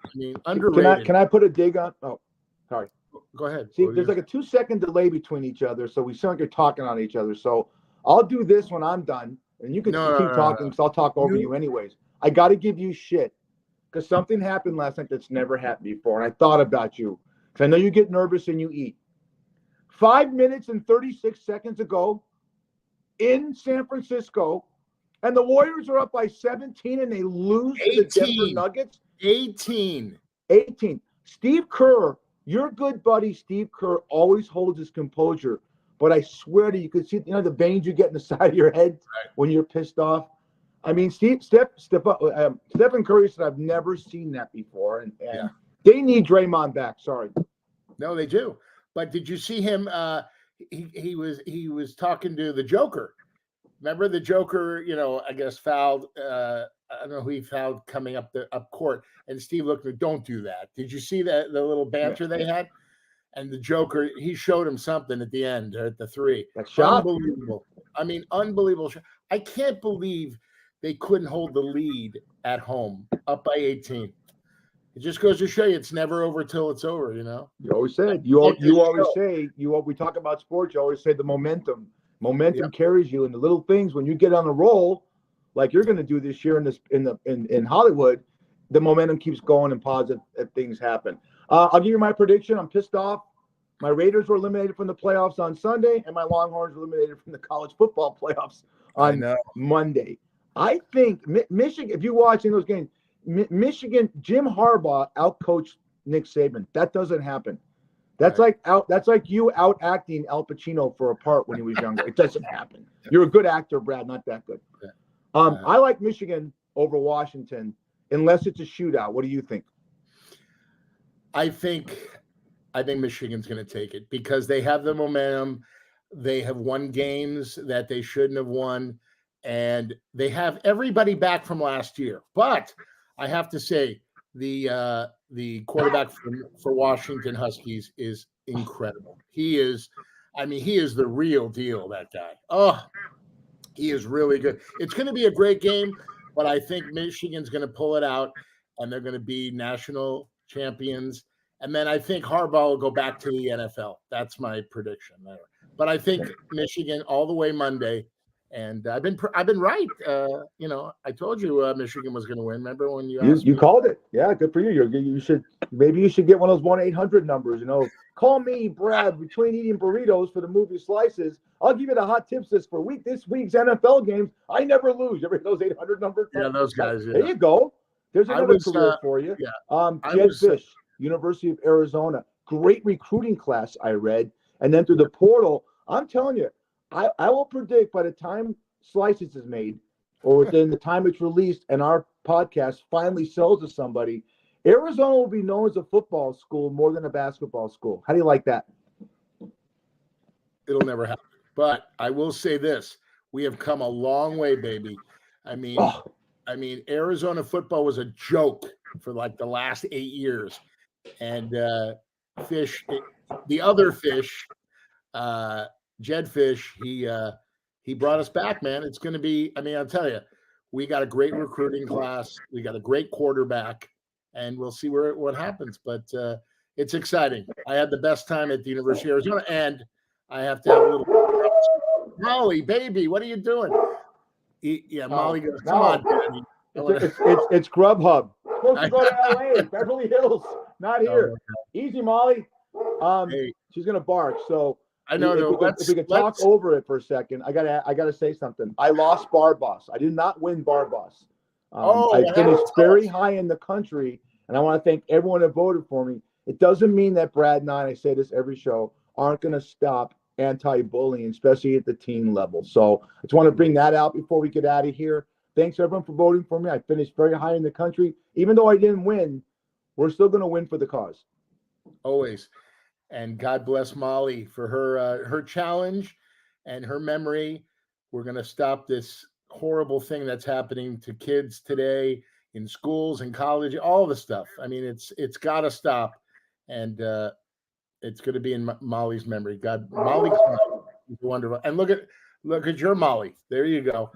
Underrated. Can I put a dig on? Oh, sorry. Go ahead. See, there's like a 2-second delay between each other, so we sound like you're talking on each other. So I'll do this when I'm done, and you can keep talking because I'll talk over you anyways. I got to give you shit because something happened last night that's never happened before, and I thought about you because I know you get nervous and you eat. 5 minutes and 36 seconds ago in San Francisco, and the Warriors are up by 17 and they lose to the Denver Nuggets. 18. Steve Kerr, your good buddy Steve Kerr, always holds his composure, but I swear to you, could see the veins you get in the side of your head when you're pissed off. I mean, Stephen Curry said, I've never seen that before, and they need Draymond back. Sorry. No, they do. But did you see him? He was talking to the Joker. Remember the Joker? I guess fouled. I don't know who he fouled coming up court, and Steve looked at, don't do that. Did you see the little banter they had? And the Joker, he showed him something at the end or at the 3. That's unbelievable. I mean, unbelievable. I can't believe they couldn't hold the lead at home, up by 18. It just goes to show you it's never over till it's over. You always said we talk about sports. You always say the momentum. Momentum carries you, and the little things when you get on a roll, like you're going to do this year in Hollywood, the momentum keeps going and positive things happen. I'll give you my prediction. I'm pissed off. My Raiders were eliminated from the playoffs on Sunday, and my Longhorns were eliminated from the college football playoffs on Monday. I think Michigan. If you're watching those games, Michigan, Jim Harbaugh outcoached Nick Saban. That doesn't happen. That's like you out acting Al Pacino for a part when he was younger. It doesn't happen. You're a good actor, Brad, not that good. I like Michigan over Washington unless it's a shootout. What do you think? I think Michigan's going to take it because they have the momentum. They have won games that they shouldn't have won, and they have everybody back from last year. But I have to say, the quarterback for Washington Huskies is incredible. He is the real deal, that guy. Oh, he is really good. It's going to be a great game, but I think Michigan's going to pull it out, and they're going to be national champions. And then I think Harbaugh will go back to the NFL. That's my prediction there. But I think Michigan all the way Monday. And I've been right. I told you Michigan was going to win. Remember when you asked me? You called it. Yeah, good for you. You should get one of those 1-800 numbers. Call me, Brad. Between eating burritos for the movie Slices, I'll give you the hot tips this week's NFL games. I never lose. You ever hear those 800 numbers? Yeah, those guys. Yeah. There you go. There's another career for you. Yeah. Jed Fish, University of Arizona, great recruiting class I read, and then through the portal. I'm telling you. I will predict by the time Slices is made or within the time it's released and our podcast finally sells to somebody, Arizona will be known as a football school more than a basketball school. How do you like that? It'll never happen. But I will say this. We have come a long way, baby. I mean, Arizona football was a joke for like the last 8 years. And Fish, the other Fish, Jed Fish, he brought us back, man. It's going to be, I'll tell you, we got a great recruiting class. We got a great quarterback, and we'll see what happens. But it's exciting. I had the best time at the University of Arizona, and I have to have a little Molly, baby, what are you doing? Molly goes, come on, Daddy. It's Grubhub. Supposed to go to LA, Beverly Hills, not here. Easy, Molly. She's going to bark. So I know. If we could talk over it for a second, I gotta say something. I lost Bar Boss. I did not win Bar Boss. I finished very high in the country, and I want to thank everyone that voted for me. It doesn't mean that Brad and I say this every show, aren't going to stop anti-bullying, especially at the teen level. So I just want to bring that out before we get out of here. Thanks everyone for voting for me. I finished very high in the country. Even though I didn't win, we're still going to win for the cause. Always. And God bless Molly for her challenge and her memory. We're going to stop this horrible thing that's happening to kids today in schools and college, all the stuff. I mean, it's got to stop. And it's going to be in Molly's memory. Molly's wonderful. And look at your Molly. There you go.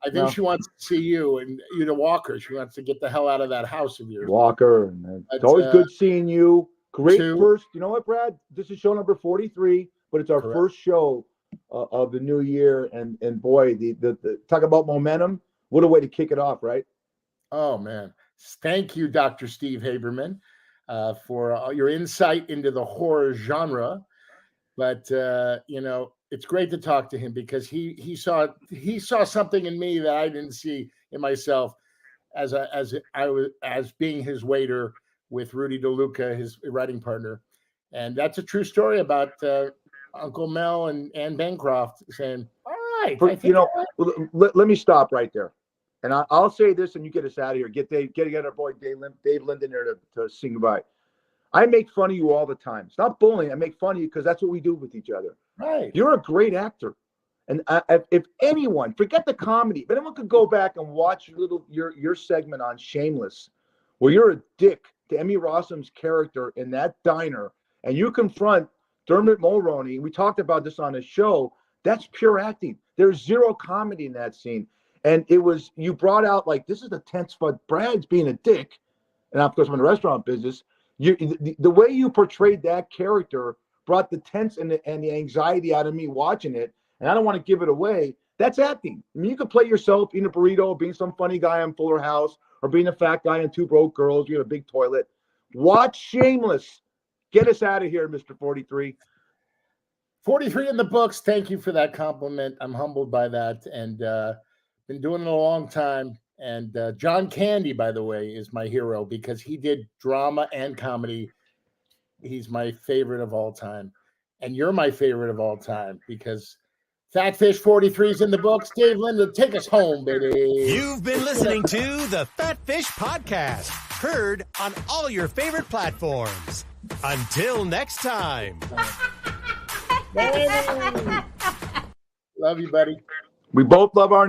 I think she wants to see you and you to walk her. She wants to get the hell out of that house of yours. Walk her. And it's always good seeing you. Great first. You know what, Brad? This is show number 43, but it's our first show of the new year. And boy, the talk about momentum. What a way to kick it off, right? Oh man! Thank you, Dr. Steve Haberman, for your insight into the horror genre. But it's great to talk to him because he saw something in me that I didn't see in myself as being his waiter with Rudy DeLuca, his writing partner. And that's a true story about Uncle Mel and Ann Bancroft saying, all right. Let me stop right there. And I'll say this and you get us out of here. Get our boy Dave Linden there to sing goodbye. I make fun of you all the time. It's not bullying. I make fun of you because that's what we do with each other. Right. You're a great actor. And if anyone, forget the comedy, if anyone could go back and watch your segment on Shameless, where you're a dick to Emmy Rossum's character in that diner, and you confront Dermot Mulroney. We talked about this on the show. That's pure acting. There's zero comedy in that scene. And you brought out like, this is the tense, but Brad's being a dick. And of course, I'm in the restaurant business. The way you portrayed that character brought the tense and the anxiety out of me watching it. And I don't want to give it away. That's acting. I mean, you could play yourself eating a burrito, being some funny guy on Fuller House, or being a fat guy in Two Broke Girls. You have a big toilet. Watch Shameless. Get us out of here, Mr. 43. 43 in the books. Thank you for that compliment. I'm humbled by that. And been doing it a long time. And John Candy, by the way, is my hero because he did drama and comedy. He's my favorite of all time. And you're my favorite of all time because Fat Fish 43 is in the books. Dave Linden, take us home, baby. You've been listening to the Fat Fish Podcast, heard on all your favorite platforms. Until next time. Love you, buddy. We both love our